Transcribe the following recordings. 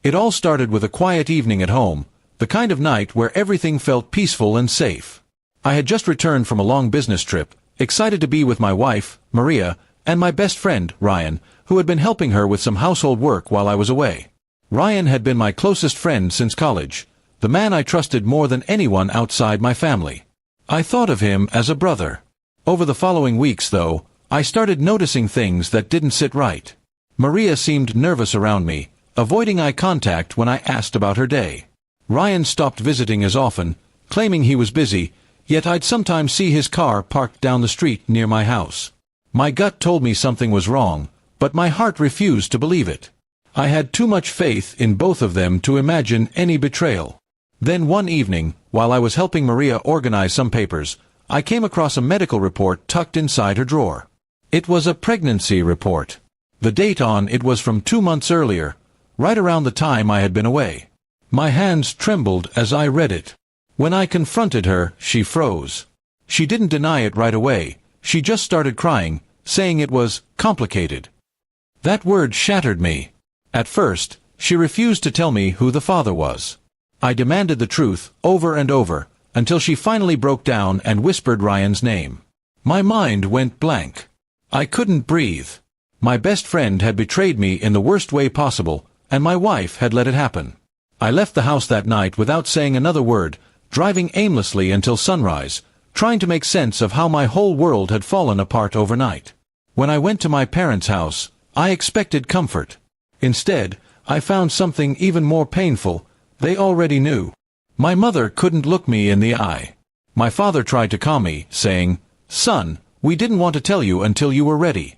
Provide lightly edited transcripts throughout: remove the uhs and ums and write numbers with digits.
It all started with a quiet evening at home, the kind of night where everything felt peaceful and safe. I had just returned from a long business trip, excited to be with my wife, Maria, and my best friend, Ryan, who had been helping her with some household work while I was away. Ryan had been my closest friend since college, the man I trusted more than anyone outside my family. I thought of him as a brother. Over the following weeks, though, I started noticing things that didn't sit right. Maria seemed nervous around me, avoiding eye contact when I asked about her day. Ryan stopped visiting as often, claiming he was busy, yet I'd sometimes see his car parked down the street near my house. My gut told me something was wrong, but my heart refused to believe it. I had too much faith in both of them to imagine any betrayal. Then one evening, while I was helping Maria organize some papers, I came across a medical report tucked inside her drawer. It was a pregnancy report. The date on it was from 2 months earlier, right around the time I had been away. My hands trembled as I read it. When I confronted her, she froze. She didn't deny it right away, she just started crying, saying it was complicated. That word shattered me. At first, she refused to tell me who the father was. I demanded the truth over and over, until she finally broke down and whispered Ryan's name. My mind went blank. I couldn't breathe. My best friend had betrayed me in the worst way possible, and my wife had let it happen. I left the house that night without saying another word, driving aimlessly until sunrise, trying to make sense of how my whole world had fallen apart overnight. When I went to my parents' house, I expected comfort. Instead, I found something even more painful. They already knew. My mother couldn't look me in the eye. My father tried to calm me, saying, "Son, we didn't want to tell you until you were ready."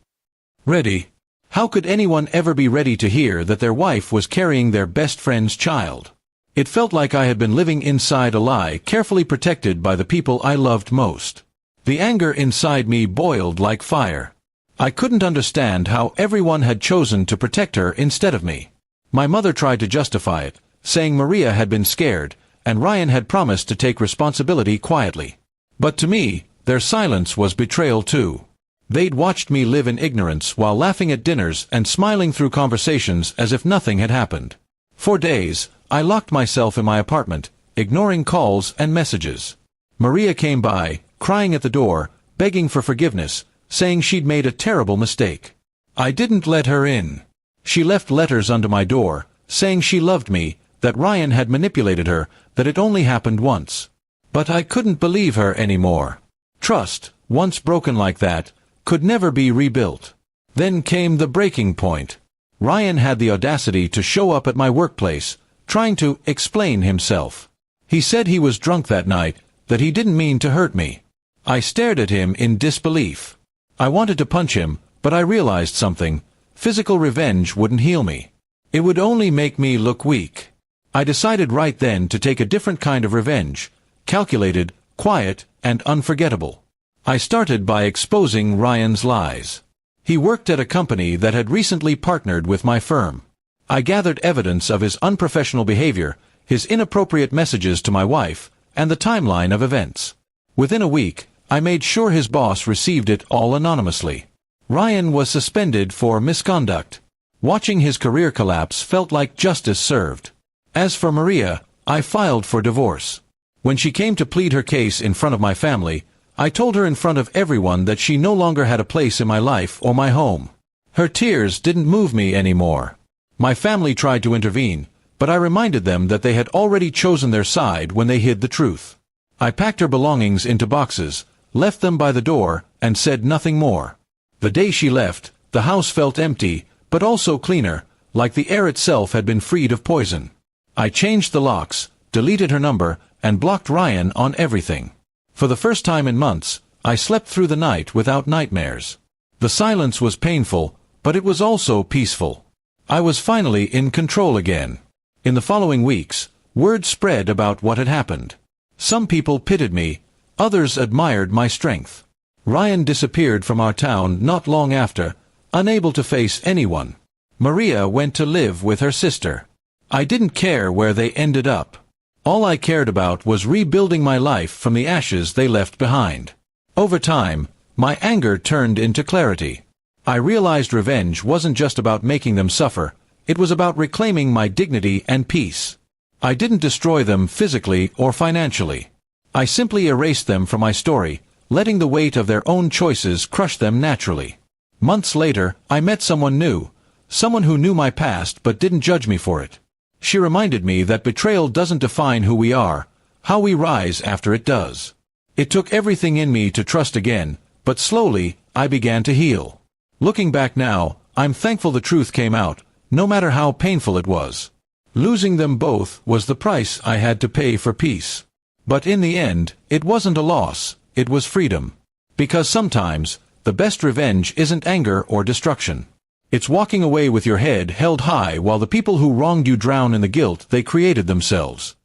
Ready? How could anyone ever be ready to hear that their wife was carrying their best friend's child? It felt like I had been living inside a lie, carefully protected by the people I loved most. The anger inside me boiled like fire. I couldn't understand how everyone had chosen to protect her instead of me. My mother tried to justify it, saying Maria had been scared, and Ryan had promised to take responsibility quietly. But to me, their silence was betrayal too. They'd watched me live in ignorance while laughing at dinners and smiling through conversations as if nothing had happened. For days, I locked myself in my apartment, ignoring calls and messages. Maria came by, crying at the door, begging for forgiveness, saying she'd made a terrible mistake. I didn't let her in. She left letters under my door, saying she loved me, that Ryan had manipulated her, that it only happened once. But I couldn't believe her anymore. Trust, once broken like that, could never be rebuilt. Then came the breaking point. Ryan had the audacity to show up at my workplace, trying to explain himself. He said he was drunk that night, that he didn't mean to hurt me. I stared at him in disbelief. I wanted to punch him, but I realized something. Physical revenge wouldn't heal me. It would only make me look weak. I decided right then to take a different kind of revenge, calculated, quiet, and unforgettable. I started by exposing Ryan's lies. He worked at a company that had recently partnered with my firm. I gathered evidence of his unprofessional behavior, his inappropriate messages to my wife, and the timeline of events. Within a week, I made sure his boss received it all anonymously. Ryan was suspended for misconduct. Watching his career collapse felt like justice served. As for Maria, I filed for divorce. When she came to plead her case in front of my family, I told her in front of everyone that she no longer had a place in my life or my home. Her tears didn't move me anymore. My family tried to intervene, but I reminded them that they had already chosen their side when they hid the truth. I packed her belongings into boxes, left them by the door, and said nothing more. The day she left, the house felt empty, but also cleaner, like the air itself had been freed of poison. I changed the locks, deleted her number, and blocked Ryan on everything. For the first time in months, I slept through the night without nightmares. The silence was painful, but it was also peaceful. I was finally in control again. In the following weeks, word spread about what had happened. Some people pitied me, others admired my strength. Ryan disappeared from our town not long after, unable to face anyone. Maria went to live with her sister. I didn't care where they ended up. All I cared about was rebuilding my life from the ashes they left behind. Over time, my anger turned into clarity. I realized revenge wasn't just about making them suffer, It was about reclaiming my dignity and peace. I didn't destroy them physically or financially. I simply erased them from my story, letting the weight of their own choices crush them naturally. Months later, I met someone new, someone who knew my past but didn't judge me for it. She reminded me that betrayal doesn't define who we are, how we rise after it does. It took everything in me to trust again, but slowly, I began to heal. Looking back now, I'm thankful the truth came out, no matter how painful it was. Losing them both was the price I had to pay for peace. But in the end, it wasn't a loss, it was freedom. Because sometimes, the best revenge isn't anger or destruction. It's walking away with your head held high while the people who wronged you drown in the guilt they created themselves.